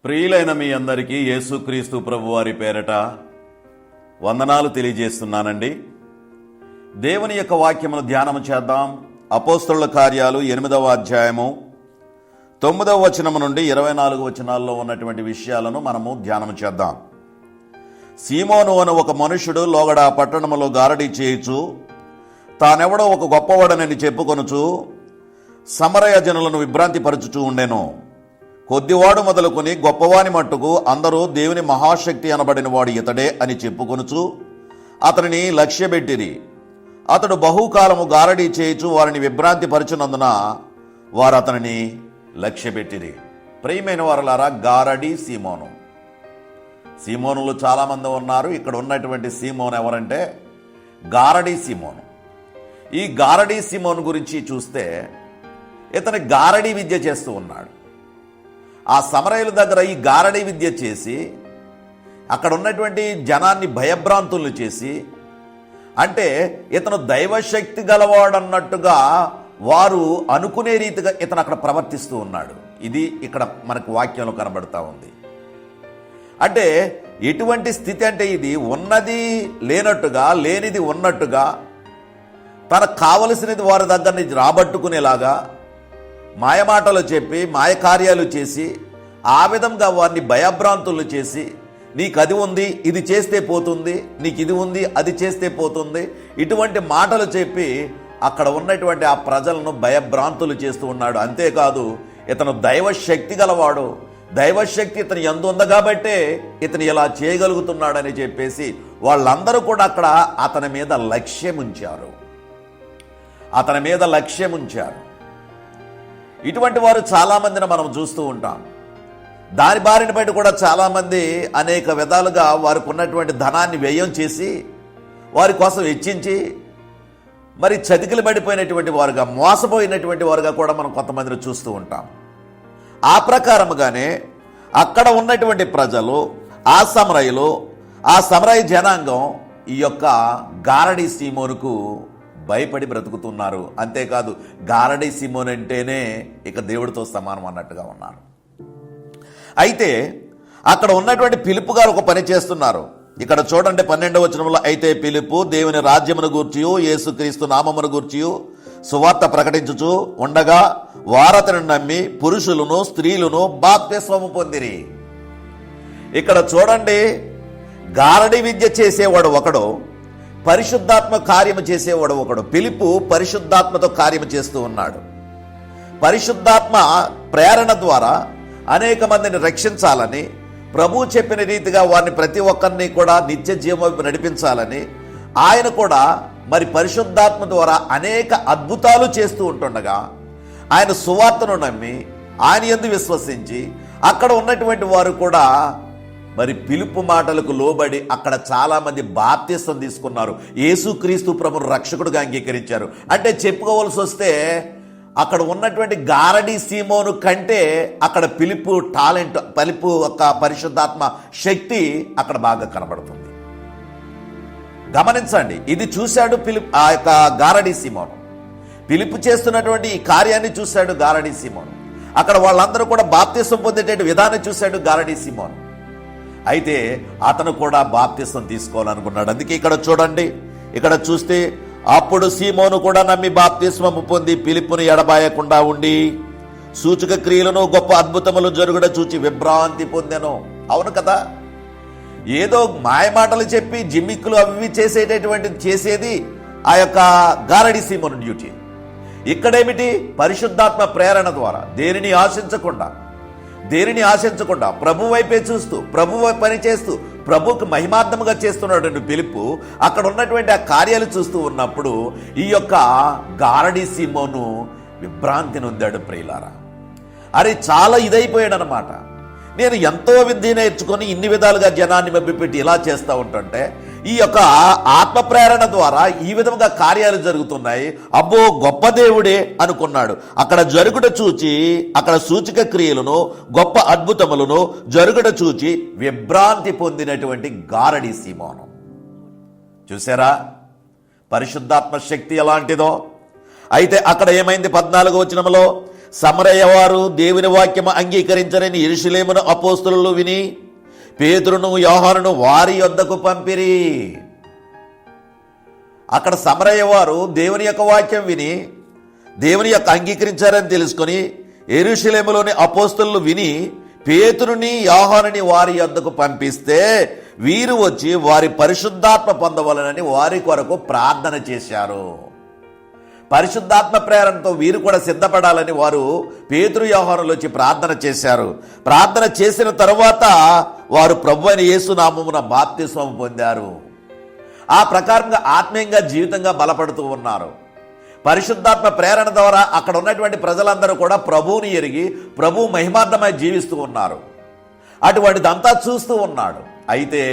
ప్రియులైన మీ అందరికీ యేసుక్రీస్తు ప్రభువారి పేరట వందనాలు తెలియజేస్తున్నానండి. దేవుని యొక్క వాక్యమును ధ్యానము చేద్దాం. అపోస్తలుల కార్యాలు 8వ అధ్యాయము 9వ వచనము నుండి 24 వచనాల్లో ఉన్నటువంటి విషయాలను మనము ధ్యానము చేద్దాం. సీమోను అను ఒక మనుషుడు లోగడ పట్టణములో గారడీ చేయుచు తానెవడో ఒక గొప్పవాడనని చెప్పుకొనుచు సమరయ జనులను విభ్రాంతి పరచుచూ ఉండెను. కొద్దివాడు మొదలుకొని గొప్పవాని మట్టుకు అందరూ దేవుని మహాశక్తి అనబడిన వాడు ఇతడే అని చెప్పుకొనుచు అతనిని లక్ష్యబెట్టిరి. అతడు బహుకాలము గారడీ చేయుచు వారిని విభ్రాంతి పరచునందున వారు అతనిని లక్ష్యబెట్టిరి. ప్రియమైన వారలారా, గారడీ సీమోను. సీమోనులు చాలామంది ఉన్నారు. ఇక్కడ ఉన్నటువంటి సీమోను ఎవరంటే గారడీ సీమోను. ఈ గారడీ సీమోను గురించి చూస్తే ఇతను గారడీ విద్య చేస్తూ ఉన్నాడు. ఆ సమరయుల దగ్గర ఈ గారడీ విద్య చేసి అక్కడ ఉన్నటువంటి జనాన్ని భయభ్రాంతులు చేసి, అంటే ఇతను దైవశక్తి గలవాడన్నట్టుగా వారు అనుకునే రీతిగా ఇతను అక్కడ ప్రవర్తిస్తూ ఉన్నాడు. ఇది ఇక్కడ మనకు వాక్యంలో కనబడతా ఉంది. అంటే ఎటువంటి స్థితి అంటే ఇది ఉన్నది లేనట్టుగా, లేనిది ఉన్నట్టుగా, తనకు కావలసినది వారి దగ్గర నుంచి రాబట్టుకునేలాగా మాయమాటలు చెప్పి మాయకార్యాలు చేసి ఆ విధంగా వారిని భయభ్రాంతులు చేసి, నీకు అది ఉంది, ఇది చేస్తే పోతుంది, నీకు ఇది ఉంది, అది చేస్తే పోతుంది, ఇటువంటి మాటలు చెప్పి అక్కడ ఉన్నటువంటి ఆ ప్రజలను భయభ్రాంతులు చేస్తూ ఉన్నాడు. అంతేకాదు, ఇతను దైవశక్తి గలవాడు, దైవశక్తి ఇతను యందు ఉంది కాబట్టే ఇతను ఇలా చేయగలుగుతున్నాడని చెప్పేసి వాళ్ళందరూ కూడా అక్కడ అతని మీద లక్ష్యం ఉంచారు. ఇటువంటి వారు చాలామందిని మనం చూస్తూ ఉంటాం. దాని బారిన బయట కూడా చాలామంది అనేక విధాలుగా వారికి ఉన్నటువంటి ధనాన్ని వ్యయం చేసి వారి కోసం వెచ్చించి మరి చతికిలు పడిపోయినటువంటి వారుగా, మోసపోయినటువంటి వారుగా కూడా మనం కొంతమందిని చూస్తూ ఉంటాం. ఆ ప్రకారముగానే అక్కడ ఉన్నటువంటి ప్రజలు, ఆ సమరయ జనాంగం ఈ యొక్క గారడీ సీమోనుకు భయపడి బ్రతుకుతున్నారు. అంతేకాదు, గారడీ సీమోను అంటేనే ఇక దేవుడితో సమానం అన్నట్టుగా ఉన్నారు. అయితే అక్కడ ఉన్నటువంటి పిలుపు గారు ఒక పని చేస్తున్నారు. ఇక్కడ చూడండి 12వ వచనంలో, అయితే పిలుపు దేవుని రాజ్యమును గూర్చియు యేసుక్రీస్తు నామమును గూర్చియు సువార్త ప్రకటించుచు ఉండగా వారతను నమ్మి పురుషులను స్త్రీలను బాప్తిస్మము పొందిరి. ఇక్కడ చూడండి, గారడీ విద్య చేసేవాడు ఒకడు, పరిశుద్ధాత్మ కార్యము చేసేవాడు ఒకడు. పిలుపు పరిశుద్ధాత్మతో కార్యము చేస్తూ ఉన్నాడు. పరిశుద్ధాత్మ ప్రేరణ ద్వారా అనేక మందిని రక్షించాలని, ప్రభువు చెప్పిన రీతిగా వారిని ప్రతి ఒక్కరిని కూడా నిత్య జీవం వైపు నడిపించాలని ఆయన కూడా మరి పరిశుద్ధాత్మ ద్వారా అనేక అద్భుతాలు చేస్తూ ఉంటుండగా ఆయన సువార్తను నమ్మి ఆయన యందు విశ్వసించి అక్కడ ఉన్నటువంటి వారు కూడా మరి పిలుపు మాటలకు లోబడి అక్కడ చాలామంది బాప్తిసం తీసుకున్నారు. యేసుక్రీస్తు ప్రభువును రక్షకుడుగా అంగీకరించారు. అంటే చెప్పుకోవాల్సి వస్తే అక్కడ ఉన్నటువంటి గారడీ సీమోను కంటే అక్కడ పిలుపు యొక్క పరిశుద్ధాత్మ శక్తి అక్కడ బాగా కనబడుతుంది. గమనించండి, ఇది చూశాడు ఆ యొక్క గారడీ సీమోను. పిలుపు చేస్తున్నటువంటి ఈ కార్యాన్ని చూశాడు గారడీ సీమోను. అక్కడ వాళ్ళందరూ కూడా బాప్తిసం పొందేట విధానం చూశాడు గారడీ సీమోను. అయితే అతను కూడా బాప్తిసం తీసుకోవాలనుకున్నాడు. అందుకే ఇక్కడ చూడండి, ఇక్కడ చూస్తే అప్పుడు సీమోను కూడా నమ్మి బాప్తిస్మము పొంది పిలుపుని ఎడబాయకుండా ఉండి సూచక క్రియలను గొప్ప అద్భుతములు జరుగుడ చూచి విభ్రాంతి పొందెను. అవును కదా, ఏదో మాయమాటలు చెప్పి జిమ్మిక్కులు అవి చేసేది ఆ యొక్క గారడీ సీమోను డ్యూటీ. ఇక్కడేమిటి, పరిశుద్ధాత్మ ప్రేరణ ద్వారా దేనిని ఆశించకుండా ప్రభు వైపే చూస్తూ, ప్రభు పని చేస్తూ, ప్రభుకు మహిమార్థముగా చేస్తున్నటువంటి పిలుపు అక్కడ ఉన్నటువంటి ఆ కార్యాలు చూస్తూ ఉన్నప్పుడు ఈ యొక్క గారడీ సీమోను విభ్రాంతి నొందాడు. ప్రియులారా, అరే చాలా ఇదైపోయాడు అనమాట. నేను ఎంతో విద్య నేర్చుకొని ఇన్ని విధాలుగా జనాన్ని మభ్యపెట్టి ఇలా చేస్తూ ఉంటుంటే ఈ యొక్క ఆత్మ ప్రేరణ ద్వారా ఈ విధంగా కార్యాలు జరుగుతున్నాయి, అబ్బో గొప్ప దేవుడే అనుకున్నాడు. అక్కడ జరుగుట చూచి, అక్కడ సూచక క్రియలను గొప్ప అద్భుతములను జరుగుట చూచి విభ్రాంతి పొందినటువంటి గారడీ సీమోను. చూసారా పరిశుద్ధాత్మ శక్తి ఎలాంటిదో? అయితే అక్కడ ఏమైంది? 14వ వచనంలో సమరయ వారు దేవుని వాక్యము అంగీకరించరని యెరూషలేమును అపోస్తలులు విని పేతురును యోహానును వారి యొద్దకు పంపిరి. అక్కడ సమరయ వారు దేవుని యొక్క వాక్యం విని దేవుని యొక్క అంగీకరించారని తెలుసుకొని యెరూషలేములోని అపోస్తలులు విని పేతురుని యోహానుని వారి యొద్దకు పంపిస్తే వీరు వచ్చి వారి పరిశుద్ధాత్మ పొందవలనని వారి కొరకు ప్రార్థన చేశారు. పరిశుద్ధాత్మ ప్రేరణతో వీరు కూడా సిద్ధపడాలని వారు పేతురు యోహానులు వచ్చి ప్రార్థన చేశారు. ప్రార్థన చేసిన తరువాత వారు ప్రభువైన యేసు నామమున బాప్తిస్మం పొందారు. ఆ ప్రకారంగా ఆత్మీయంగా జీవితంగా బలపడుతూ ఉన్నారు. పరిశుద్ధాత్మ ప్రేరణ ద్వారా అక్కడ ఉన్నటువంటి ప్రజలందరూ కూడా ప్రభువుని ఎరిగి ప్రభు మహిమార్థమై జీవిస్తూ ఉన్నారు. అటువంటిదంతా చూస్తూ ఉన్నాడు. అయితే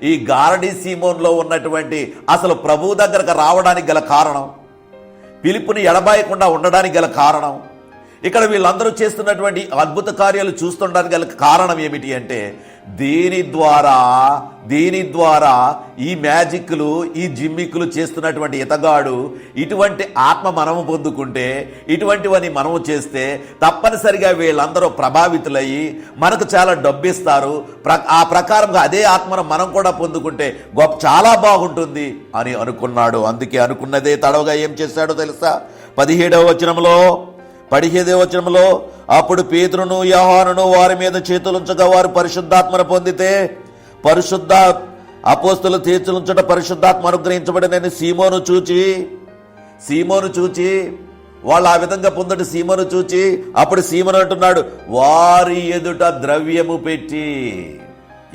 ఈ గారడీ సీమోన్లో ఉన్నటువంటి అసలు ప్రభు దగ్గరకు రావడానికి గల కారణం, పిలుపుని ఎడబాయకుండా ఉండడానికి గల కారణం, ఇక్కడ వీళ్ళందరూ చేస్తున్నటువంటి అద్భుత కార్యాలు చూస్తుండడానికి గల కారణం ఏమిటి అంటే దీని ద్వారా ఈ మ్యాజిక్లు ఈ జిమ్మిక్కులు చేస్తున్నటువంటి ఇతగాడు ఇటువంటి ఆత్మ మనము పొందుకుంటే, ఇటువంటివని మనము చేస్తే తప్పనిసరిగా వీళ్ళందరూ ప్రభావితులయ్యి మనకు చాలా డబ్బిస్తారు, ఆ ప్రకారంగా అదే ఆత్మను మనం కూడా పొందుకుంటే చాలా బాగుంటుంది అని అనుకున్నాడు. అందుకే అనుకున్నదే తడవగా ఏం చేశాడో తెలుసా? 17వ వచనంలో అప్పుడు పేతురును యోహానును వారి మీద చేతులుంచగా వారు పరిశుద్ధాత్మను పొందితే అపోస్తలు చేతులుంచట పరిశుద్ధాత్మ అనుగ్రహించబడినని సీమోను చూచి వాళ్ళు ఆ విధంగా పొందటి సీమోను చూచి అప్పుడు సీమోను అంటున్నాడు, వారి ఎదుట ద్రవ్యము పెట్టి.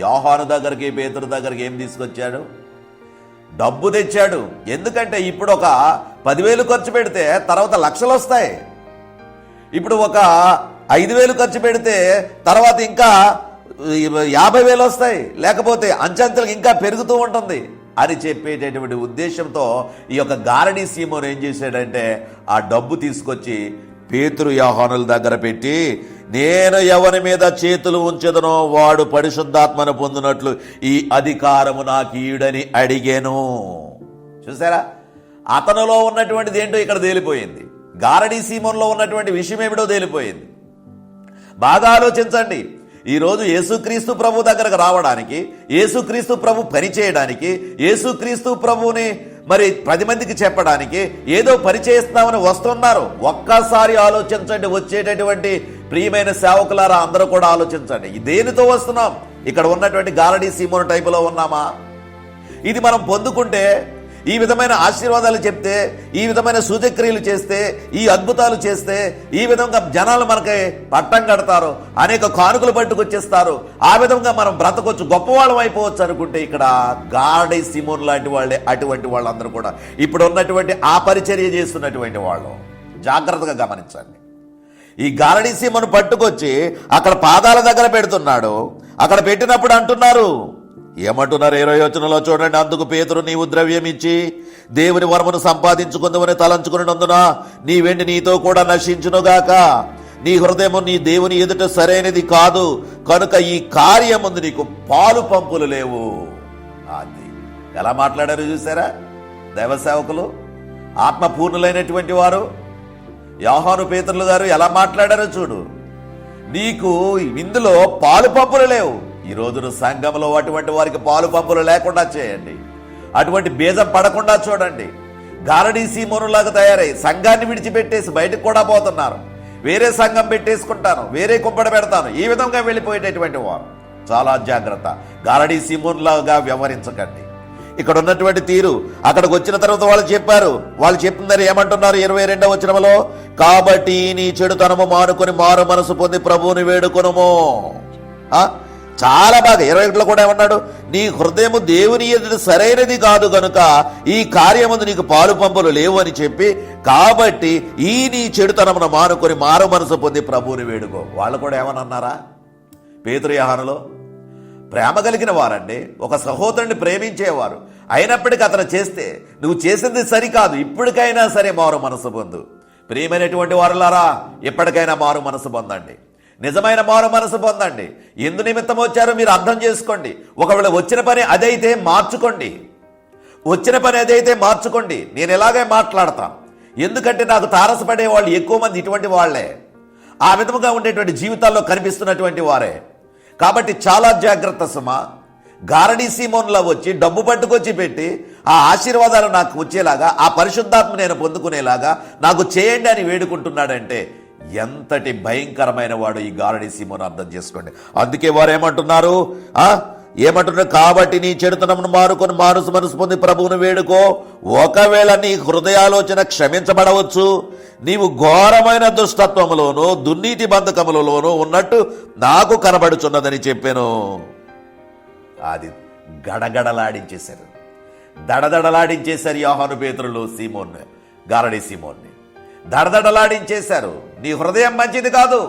యోహాను దగ్గరికి పేతురు దగ్గరికి ఏం తీసుకొచ్చాడు? డబ్బు తెచ్చాడు. ఎందుకంటే ఇప్పుడు ఒక 10,000 ఖర్చు పెడితే తర్వాత లక్షలు వస్తాయి. ఇప్పుడు ఒక 5,000 ఖర్చు పెడితే తర్వాత ఇంకా 50,000 వస్తాయి, లేకపోతే అంచెంతలకు ఇంకా పెరుగుతూ ఉంటుంది అని చెప్పేటటువంటి ఉద్దేశంతో ఈ యొక్క గారడీ సీమోను ఏం చేశాడంటే ఆ డబ్బు తీసుకొచ్చి పేతురు యోహానుల దగ్గర పెట్టి, నేను ఎవరి మీద చేతులు ఉంచెదనో వాడు పరిశుద్ధాత్మను పొందినట్లు ఈ అధికారము నాకు ఈడని అడిగాను. చూసారా, అతనిలో ఉన్నటువంటిది ఏంటో ఇక్కడ తేలిపోయింది. గారడీ సీమోన్లో ఉన్నటువంటి విషయం ఏమిటో తేలిపోయింది. బాగా ఆలోచించండి. ఈరోజు యేసుక్రీస్తు ప్రభు దగ్గరకు రావడానికి, యేసుక్రీస్తు ప్రభు పని చేయడానికి, యేసుక్రీస్తు ప్రభుని మరి 10 మందికి చెప్పడానికి ఏదో పరిచయిస్తామని వస్తున్నారు. ఒక్కసారి ఆలోచించండి. వచ్చేటటువంటి ప్రియమైన సేవకులారా అందరూ కూడా ఆలోచించండి. దేనితో వస్తున్నాం? ఇక్కడ ఉన్నటువంటి గారడీ సీమోను టైపులో ఉన్నామా? ఇది మనం పొందుకుంటే, ఈ విధమైన ఆశీర్వాదాలు చెప్తే, ఈ విధమైన సూచక్రియలు చేస్తే, ఈ అద్భుతాలు చేస్తే ఈ విధంగా జనాలు మనకి పట్టం కడతారు, అనేక కానుకలు పట్టుకొచ్చేస్తారు, ఆ విధంగా మనం బ్రతకొచ్చు, గొప్పవాళ్ళం అయిపోవచ్చు అనుకుంటే ఇక్కడ గారడీ సీమోన్ లాంటి వాళ్ళే అటువంటి వాళ్ళందరూ కూడా ఇప్పుడు ఉన్నటువంటి ఆ పరిచర్య చేస్తున్నటువంటి వాళ్ళు. జాగ్రత్తగా గమనించండి. ఈ గారడీ సీమోను పట్టుకొచ్చి అక్కడ పాదాల దగ్గర పెడుతున్నాడు. అక్కడ పెట్టినప్పుడు అంటున్నారు, ఏమంటున్నారు? 20వ వచనంలో చూడండి. అందుకు పేతురు, నీవు ద్రవ్యం ఇచ్చి దేవుని వరమును సంపాదించుకుందామని తలంచుకున్నందున నీ వెండి నీతో కూడా నశించునుగాక. నీ హృదయము నీ దేవుని ఎదుట సరైనది కాదు కనుక ఈ కార్యముందు నీకు పాలు పంపులు లేవు. అది ఎలా మాట్లాడారు చూసారా దైవ సేవకులు, ఆత్మపూర్ణులైనటువంటి వారు. యోహాను పేతురులు గారు ఎలా మాట్లాడారో చూడు. నీకు ఇందులో పాలు పంపులు లేవు. ఈ రోజున సంఘంలో అటువంటి వారికి పాలు పంపులు లేకుండా చేయండి. అటువంటి బీజం పడకుండా చూడండి. గారడీ సీమోనులాగా తయారై సంఘాన్ని విడిచిపెట్టేసి బయటకు కూడా పోతున్నారు. వేరే సంఘం పెట్టేసుకుంటాను, వేరే కుంపడ పెడతాను, ఈ విధంగా వెళ్ళిపోయేటటువంటి వారు. చాలా జాగ్రత్త. గారడీ సీమోనులాగా వ్యవహరించకండి. ఇక్కడ ఉన్నటువంటి తీరు, అక్కడికి వచ్చిన తర్వాత వాళ్ళు చెప్తున్నారు ఏమంటున్నారు? 22వ వచనంలో, కాబట్టి నీ చెడుతనము మానుకొని మారు మనసు పొంది ప్రభువుని వేడుకొనుము. చాలా బాగా 21లో కూడా ఏమన్నాడు? నీ హృదయము దేవుని ఎదుట సరైనది కాదు గనుక ఈ కార్యముందు నీకు పాలు పంపులు లేవు అని చెప్పి, కాబట్టి ఈ నీ చెడుతనమును మానుకొని మారు మనసు పొంది ప్రభువుని వేడుకో. వాళ్ళు కూడా ఏమన్నారా? పేతురు యోహానులో ప్రేమ కలిగిన వారండి, ఒక సహోదరుని ప్రేమించేవారు. అయినప్పటికీ అతను చేస్తే నువ్వు చేసింది సరికాదు, ఇప్పటికైనా సరే మారు మనసు పొందు. ప్రియమైనటువంటి వారులారా, ఎప్పటికైనా మారు మనసు పొందండి. నిజమైన మారు మనసు పొందండి. ఎందు నిమిత్తం వచ్చారో మీరు అర్థం చేసుకోండి. ఒకవేళ వచ్చిన పని అదైతే మార్చుకోండి. నేను ఎలాగే మాట్లాడతాను. ఎందుకంటే నాకు తారసపడే వాళ్ళు ఎక్కువ మంది ఇటువంటి వాళ్లే. ఆ విధముగా ఉండేటువంటి జీవితాల్లో కనిపిస్తున్నటువంటి వారే. కాబట్టి చాలా జాగ్రత్త సుమా. గారడీ సీమోన్లా వచ్చి డబ్బు పట్టుకొచ్చి పెట్టి ఆ ఆశీర్వాదాలు నాకు వచ్చేలాగా, ఆ పరిశుద్ధాత్మ నేను పొందుకునేలాగా నాకు చేయండి అని వేడుకుంటున్నాడంటే ఎంతటి భయంకరమైన వాడు ఈ గారడీ సీమోను అర్థం చేసుకోండి. అందుకే వారు ఏమంటున్నారు, కాబట్టి నీ చెడుతనమును మారుకొని మానసు మనసు పొంది ప్రభువును వేడుకో, ఒకవేళ నీ హృదయాలోచన క్షమించబడవచ్చు. నీవు ఘోరమైన దుష్టత్వములోనూ దుర్నీతి బంధకములలోనూ ఉన్నట్టు నాకు కనబడుచున్నదని చెప్పాను. అది గడగడలాడించేశారు, దడదడలాడించేశారు యోహాను పేతురులు సీమోన్ని, గారడీ సీమోన్ని దడదడలాడించేశారు. నీ హృదయం మంచిది కాదు,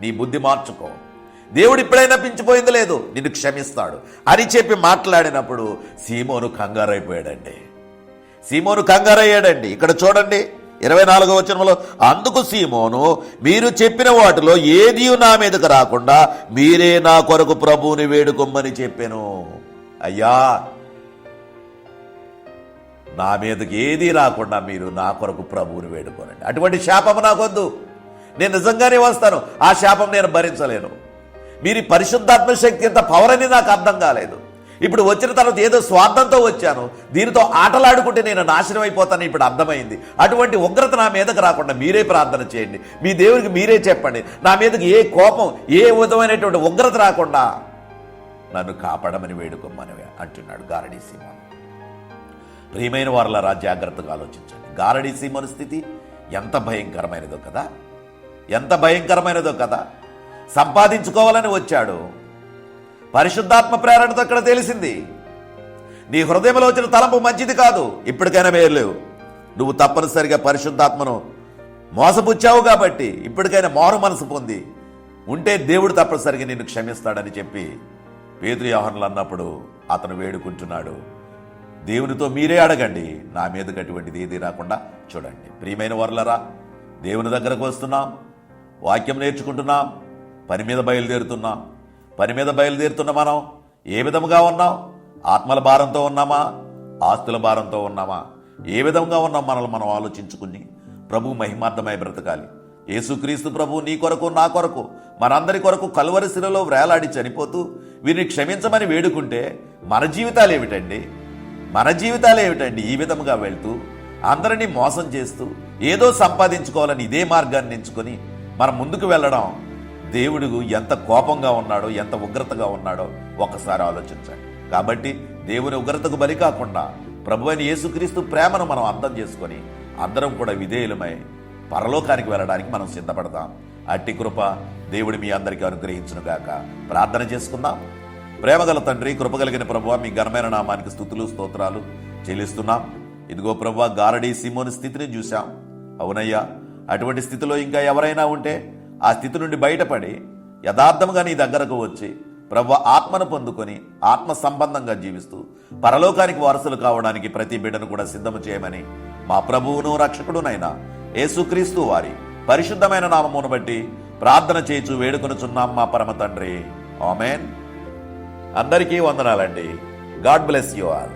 నీ బుద్ధి మార్చుకో, దేవుడు ఇప్పుడైనా పించిపోయింది లేదు, నిన్ను క్షమిస్తాడు అని చెప్పి మాట్లాడినప్పుడు సీమోను కంగారైపోయాడండి. సీమోను కంగారయ్యాడండి. ఇక్కడ చూడండి 24వ వచనంలో, అందుకు సీమోను, మీరు చెప్పిన వాటిలో ఏదీ నా మీదకు రాకుండా మీరే నా కొరకు ప్రభువుని వేడుకొమ్మని చెప్పాను. అయ్యా, నా మీదకి ఏదీ రాకుండా మీరు నా కొరకు ప్రభువుని వేడుకోనండి. అటువంటి శాపము నాకొద్దు, నేను నిజంగానే వస్తాను, ఆ శాపం నేను భరించలేను. మీరు పరిశుద్ధాత్మ శక్తి ఎంత పవర్ అని నాకు అర్థం కాలేదు. ఇప్పుడు వచ్చిన తర్వాత ఏదో స్వార్థంతో వచ్చాను, దీనితో ఆటలాడుకుంటే నేను నాశనం అయిపోతాను ఇప్పుడు అర్థమైంది. అటువంటి ఉగ్రత నా మీదకి రాకుండా మీరే ప్రార్థన చేయండి, మీ దేవుడికి మీరే చెప్పండి, నా మీదకి ఏ కోపం, ఏ విధమైనటువంటి ఉగ్రత రాకుండా నన్ను కాపాడమని వేడుకోమని అంటున్నాడు గారడీ సీమోను. ప్రియమైన వారలారా, జాగ్రత్తగా ఆలోచించండి. గారడీ సీమోను స్థితి ఎంత భయంకరమైనదో కదా, ఎంత భయంకరమైనదో కదా. సంపాదించుకోవాలని వచ్చాడు, పరిశుద్ధాత్మ ప్రేరణతో ఇక్కడ తెలిసింది, నీ హృదయంలో వచ్చిన తలంపు మంచిది కాదు, ఇప్పటికైనా మేలు. నువ్వు తప్పనిసరిగా పరిశుద్ధాత్మను మోసపుచ్చావు కాబట్టి ఇప్పటికైనా మారు మనసు పొంది ఉంటే దేవుడు తప్పనిసరిగా నిన్ను క్షమిస్తాడని చెప్పి పేతురు యోహానులు అన్నప్పుడు అతను వేడుకుంటున్నాడు, దేవునితో మీరే అడగండి, నా మీదకి అటువంటిది ఏది రాకుండా చూడండి. ప్రియమైన వారలారా, దేవుని దగ్గరకు వస్తున్నాం, వాక్యం నేర్చుకుంటున్నాం, పని మీద బయలుదేరుతున్నాం. పని మీద బయలుదేరుతున్న మనం ఏ విధముగా ఉన్నాం? ఆత్మల భారంతో ఉన్నామా, ఆస్తుల భారంతో ఉన్నామా? ఏ విధంగా ఉన్నాం మనల్ని మనం ఆలోచించుకుని ప్రభు మహిమార్థమై బ్రతకాలి. యేసుక్రీస్తు ప్రభు నీ కొరకు నా కొరకు మనందరి కొరకు కలువరి శిలలో వేలాడి చనిపోతూ వీరిని క్షమించమని వేడుకుంటే మన జీవితాలు ఏమిటండి? మన జీవితాలు ఏమిటండి? ఈ విధముగా వెళ్తూ అందరినీ మోసం చేస్తూ ఏదో సంపాదించుకోవాలని ఇదే మార్గాన్ని ఎంచుకొని మనం ముందుకు వెళ్ళడం దేవుడు ఎంత కోపంగా ఉన్నాడో, ఎంత ఉగ్రతగా ఉన్నాడో ఒక్కసారి ఆలోచించండి. కాబట్టి దేవుని ఉగ్రతకు బలి కాకుండా ప్రభు అయిన యేసుక్రీస్తు ప్రేమను మనం అర్థం చేసుకొని అందరం కూడా విధేయులమై పరలోకానికి వెళ్ళడానికి మనం సిద్ధపడతాం. అట్టి కృప దేవుడు మీ అందరికీ అనుగ్రహించునుగాక. ప్రార్థన చేసుకుందాం. ప్రేమగల తండ్రి, కృపగలిగిన ప్రభువా, మీ ఘనమైన నామానికి స్తుతులు స్తోత్రాలు చెల్లిస్తున్నాం. ఇదిగో ప్రభువా, గారడీ సీమోను స్థితిని చూశాం. అవునయ్యా, అటువంటి స్థితిలో ఇంకా ఎవరైనా ఉంటే ఆ స్థితి నుండి బయటపడి యథార్థంగా నీ దగ్గరకు వచ్చి ప్రభువా ఆత్మను పొందుకొని ఆత్మ సంబంధంగా జీవిస్తూ పరలోకానికి వారసులు కావడానికి ప్రతి బిడ్డను కూడా సిద్ధము చేయమని మా ప్రభువును రక్షకుడునైనా యేసుక్రీస్తు వారి పరిశుద్ధమైన నామమును బట్టి ప్రార్థన చేయించు వేడుకొనుచున్నాం మా పరమ తండ్రి. ఆమేన్. అందరికీ వందనాలండి. God bless you all.